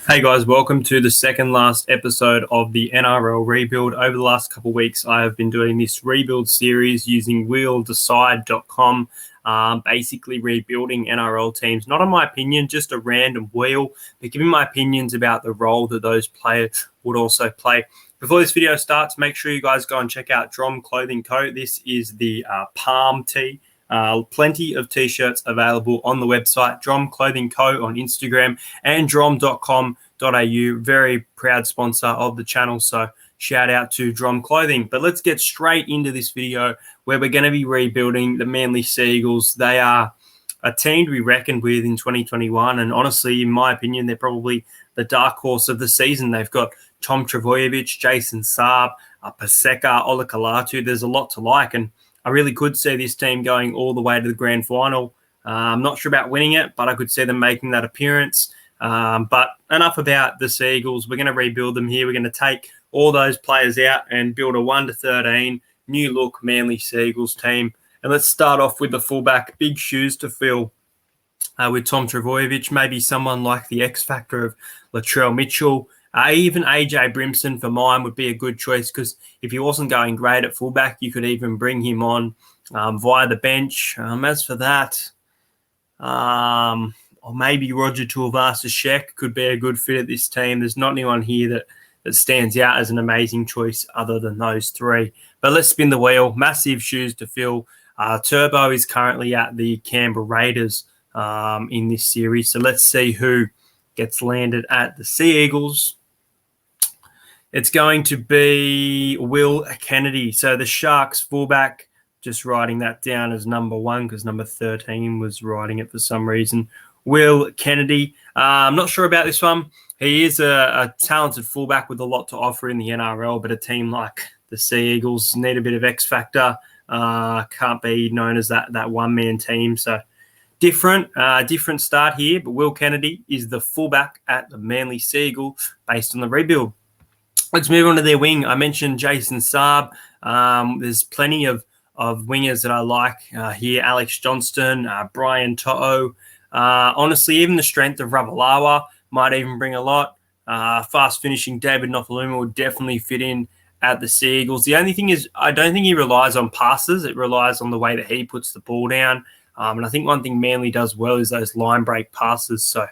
Hey guys, welcome to the second last episode of the NRL Rebuild. Over the last couple of weeks, I have been doing this rebuild series using wheeldecide.com, basically rebuilding NRL teams. Not on my opinion, just a random wheel, but giving my opinions about the role that those players would also play. Before this video starts, make sure you guys go and check out Drom Clothing Co. This is the Palm tee. Plenty of t-shirts available on the website, Drom Clothing Co. on Instagram and drom.com.au. Very proud sponsor of the channel, so shout out to Drom Clothing. But let's get straight into this video where we're going to be rebuilding the Manly Sea Eagles. They are a team to be reckoned with in 2021, and honestly, in my opinion, they're probably the dark horse of the season. They've got Tom Trbojevic, Jason Saab, Paseka, Olakau'atu. There's a lot to like, and I really could see this team going all the way to the grand final. I'm not sure about winning it, but I could see them making that appearance. But enough about the Sea Eagles. We're going to rebuild them here. We're going to take all those players out and build a 1-13 new look Manly Sea Eagles team. And let's start off with the fullback. Big shoes to fill with Tom Trbojevic. Maybe someone like the X Factor of Latrell Mitchell. Even AJ Brimson for mine would be a good choice, because if he wasn't going great at fullback, you could even bring him on via the bench. As for that, or maybe Roger Tuivasa-Sheck could be a good fit at this team. There's not anyone here that stands out as an amazing choice other than those three. But let's spin the wheel. Massive shoes to fill. Turbo is currently at the Canberra Raiders in this series. So let's see who gets landed at the Sea Eagles. It's going to be Will Kennedy. So the Sharks fullback, just writing that down as number 1 because number 13 was writing it for some reason. Will Kennedy. I'm not sure about this one. He is a talented fullback with a lot to offer in the NRL, but a team like the Sea Eagles need a bit of X factor. Can't be known as that one-man team. So different start here, but Will Kennedy is the fullback at the Manly Sea Eagle based on the rebuild. Let's move on to their wing. I mentioned Jason Saab. There's plenty of wingers that I like here. Alex Johnston, Brian To'o. Honestly, even the strength of Ravalawa might even bring a lot. Fast finishing David Nofaluma would definitely fit in at the Sea Eagles. The only thing is, I don't think he relies on passes. It relies on the way that he puts the ball down. And I think one thing Manly does well is those line break passes. So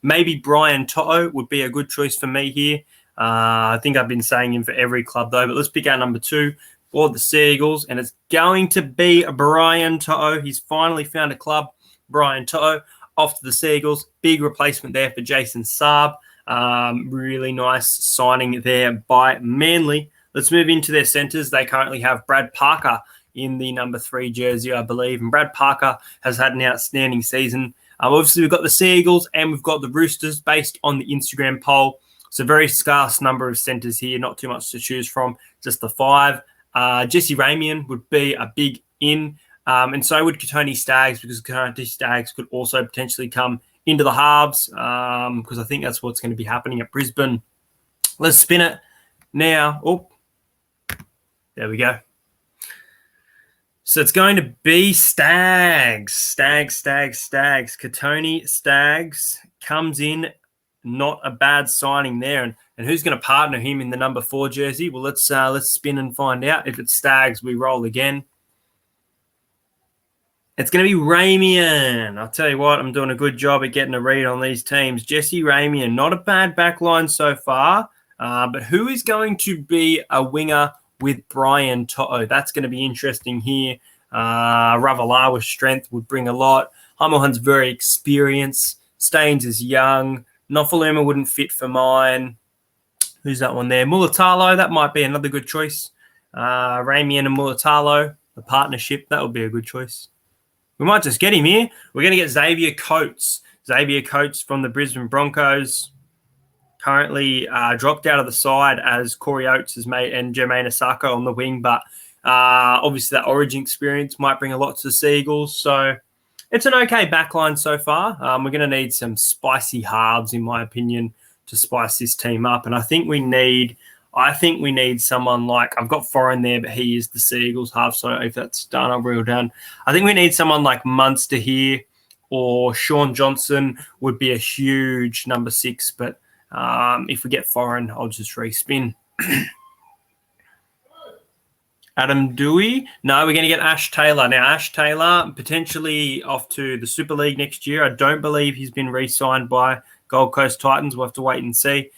maybe Brian To'o would be a good choice for me here. I think I've been saying him for every club, though. But let's pick our number 2 for the Sea Eagles, and it's going to be Brian To'o. He's finally found a club. Brian To'o off to the Sea Eagles. Big replacement there for Jason Saab. Really nice signing there by Manly. Let's move into their centres. They currently have Brad Parker in the number 3 jersey, I believe. And Brad Parker has had an outstanding season. Obviously, we've got the Sea Eagles and we've got the Roosters based on the Instagram poll. It's a very scarce number of centres here, not too much to choose from, just the 5. Jesse Ramian would be a big in, and so would Kotoni Staggs, because Kotoni Staggs could also potentially come into the halves, because I think that's what's going to be happening at Brisbane. Let's spin it now. Oh, there we go. So it's going to be Staggs. Kotoni Staggs comes in. Not a bad signing there. And who's going to partner him in the number 4 jersey? Well, let's spin and find out. If it's Staggs, we roll again. It's going to be Ramian. I'll tell you what, I'm doing a good job at getting a read on these teams. Jesse Ramian, not a bad backline so far. But who is going to be a winger with Brian To'o? That's going to be interesting here. Ravalawa's strength would bring a lot. Hamilton's very experienced. Staines is young. Nofaluma wouldn't fit for mine. Who's that one there? Mulatalo, that might be another good choice. Ramian and Mulatalo, the partnership, that would be a good choice. We might just get him here. We're going to get Xavier Coates. Xavier Coates from the Brisbane Broncos. Currently dropped out of the side as Corey Oates has made and Jermaine Asako on the wing. But obviously that origin experience might bring a lot to the Sea Eagles. So it's an okay backline so far. We're going to need some spicy halves, in my opinion, to spice this team up. And I think we need someone like, I've got Foreign there, but he is the Sea Eagles half. So if that's done, I'll reel down. I think we need someone like Munster here, or Sean Johnson would be a huge number 6. But If we get foreign, I'll just respin. Adam Dewey. No, we're going to get Ash Taylor. Now, Ash Taylor potentially off to the Super League next year. I don't believe he's been re-signed by Gold Coast Titans. We'll have to wait and see.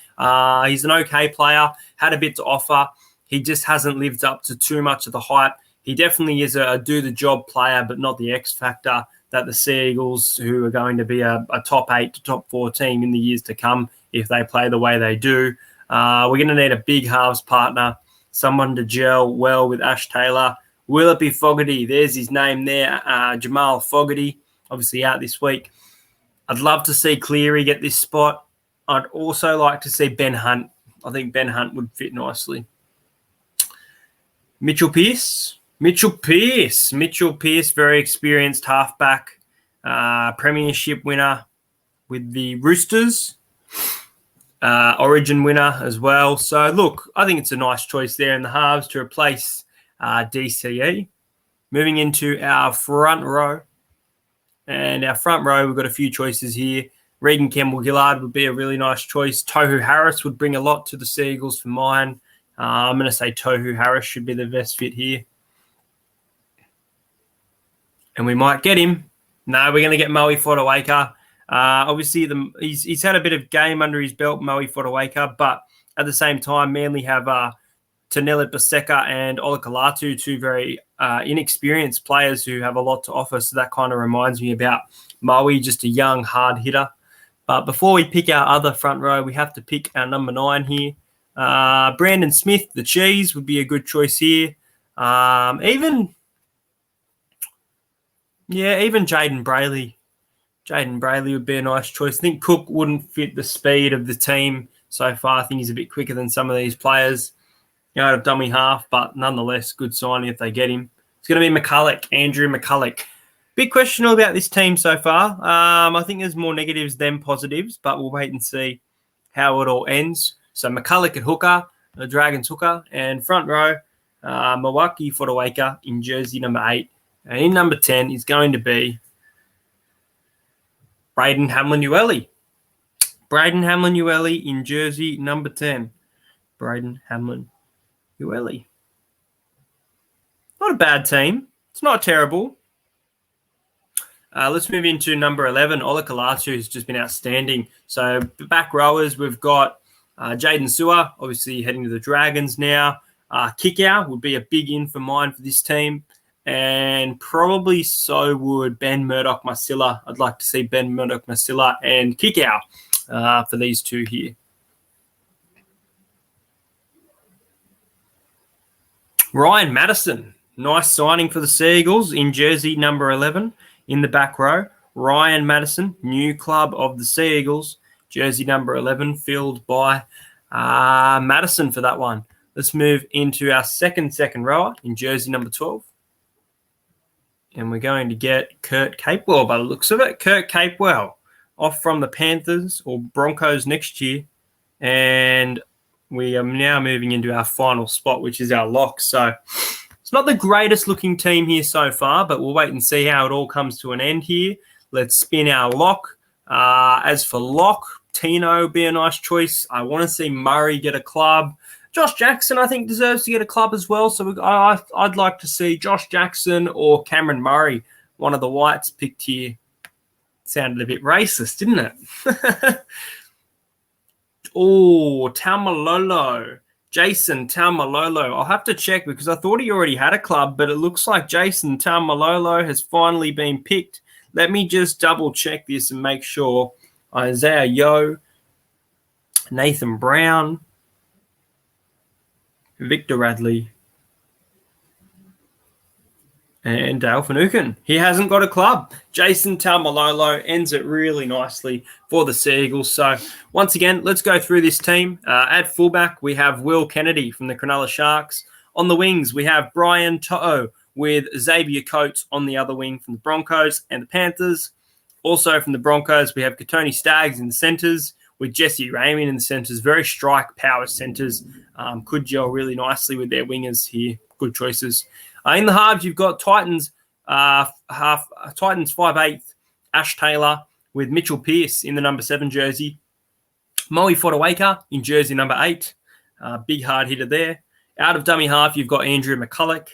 He's an okay player, had a bit to offer. He just hasn't lived up to too much of the hype. He definitely is a do-the-job player, but not the X factor that the Sea Eagles, who are going to be a top 8 to top 4 team in the years to come if they play the way they do. We're going to need a big halves partner, someone to gel well with Ash Taylor. Will it be Fogarty? There's his name there, Jamal Fogarty, obviously out this week. I'd love to see Cleary get this spot. I'd also like to see Ben Hunt. I think Ben Hunt would fit nicely. Mitchell Pearce, very experienced halfback, premiership winner with the Roosters. Origin winner as well. So, look, I think it's a nice choice there in the halves to replace DCE. Moving into our front row. And our front row, we've got a few choices here. Regan Campbell-Gillard would be a really nice choice. Tohu Harris would bring a lot to the Sea Eagles for mine. I'm going to say Tohu Harris should be the best fit here. And we might get him. No, we're going to get Moe Fotuaika. Obviously, he's had a bit of game under his belt, Moe Fotuaika, but at the same time, Manly have Taneli Paseka and Olakalatu, two very inexperienced players who have a lot to offer. So that kind of reminds me about Moe, just a young, hard hitter. But before we pick our other front row, we have to pick our number 9 here. Brandon Smith, the cheese, would be a good choice here. Even Jaden Brayley. Jaden Brayley would be a nice choice. I think Cook wouldn't fit the speed of the team so far. I think he's a bit quicker than some of these players. Out of dummy half, but nonetheless, good signing if they get him. It's going to be McCulloch, Andrew McCulloch. Big question about this team so far. I think there's more negatives than positives, but we'll wait and see how it all ends. So McCulloch at hooker, the Dragons hooker, and front row, Moe Fotuaika in jersey number 8. And in number 10 is going to be Braden Hamlin-Uele. Braden Hamlin-Uele in jersey number 10. Braden Hamlin-Uele. Not a bad team. It's not terrible. Let's move into number 11. Olakalatu has just been outstanding. So the back rowers, we've got Jaden Sewer, obviously heading to the Dragons now. Kickout would be a big in for mine for this team. And probably so would Ben Murdoch-Masila. I'd like to see Ben Murdoch-Masila and Kickout for these two here. Ryan Madison, nice signing for the Sea Eagles in jersey number 11 in the back row. Ryan Madison, new club of the Sea Eagles, jersey number 11, filled by Madison for that one. Let's move into our second rower in jersey number 12. And we're going to get Kurt Capewell by the looks of it. Kurt Capewell off from the Panthers or Broncos next year. And we are now moving into our final spot, which is our lock. So it's not the greatest looking team here so far, but we'll wait and see how it all comes to an end here. Let's spin our lock. As for lock, Tino would be a nice choice. I want to see Murray get a club. Josh Jackson, I think, deserves to get a club as well. So I'd like to see Josh Jackson or Cameron Murray, one of the whites, picked here. Sounded a bit racist, didn't it? Oh, Taumalolo. Jason Taumalolo. I'll have to check because I thought he already had a club, but it looks like Jason Taumalolo has finally been picked. Let me just double check this and make sure. Isaiah Yeo, Nathan Brown, Victor Radley, and Dale Finucane. He hasn't got a club. Jason Taumalolo ends it really nicely for the Sea Eagles. So once again, let's go through this team. At fullback, we have Will Kennedy from the Cronulla Sharks. On the wings, we have Brian To'o with Xavier Coates on the other wing from the Broncos and the Panthers. Also from the Broncos, we have Katoni Staggs in the centres with Jesse Raymond in the centres. Very strike power centres. Could gel really nicely with their wingers here. Good choices. In the halves, you've got Titans 5'8", Ash Taylor with Mitchell Pearce in the number 7 jersey. Moe Fodawaker in jersey number 8. Big hard hitter there. Out of dummy half, you've got Andrew McCulloch.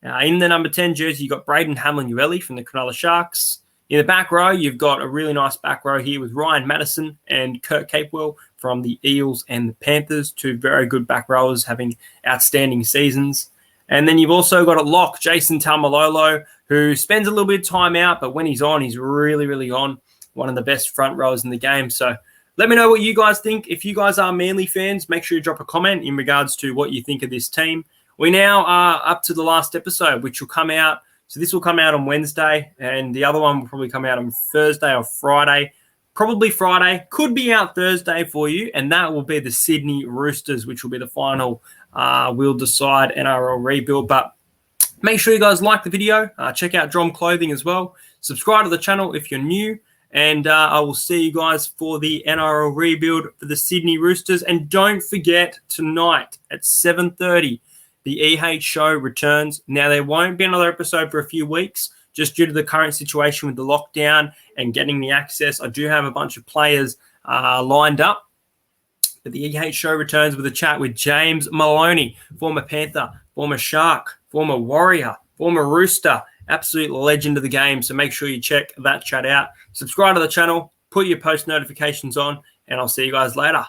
In the number 10 jersey, you've got Braden Hamlin-Uele from the Cronulla Sharks. In the back row, you've got a really nice back row here with Ryan Madison and Kurt Capewell from the Eels and the Panthers, 2 very good back rowers having outstanding seasons. And then you've also got a lock, Jason Taumalolo, who spends a little bit of time out, but when he's on, he's really, really on. One of the best front rowers in the game. So let me know what you guys think. If you guys are Manly fans, make sure you drop a comment in regards to what you think of this team. We now are up to the last episode, which will come out. So this will come out on Wednesday, and the other one will probably come out on Thursday or Friday. Probably Friday. Could be out Thursday for you, and that will be the Sydney Roosters, which will be the final we'll decide NRL rebuild. But make sure you guys like the video. Check out Drom Clothing as well. Subscribe to the channel if you're new. And I will see you guys for the NRL rebuild for the Sydney Roosters. And don't forget, tonight at 7:30, the EH show returns. Now, there won't be another episode for a few weeks, just due to the current situation with the lockdown and getting the access. I do have a bunch of players lined up. But the EH show returns with a chat with James Maloney, former Panther, former Shark, former Warrior, former Rooster, absolute legend of the game. So make sure you check that chat out. Subscribe to the channel, put your post notifications on, and I'll see you guys later.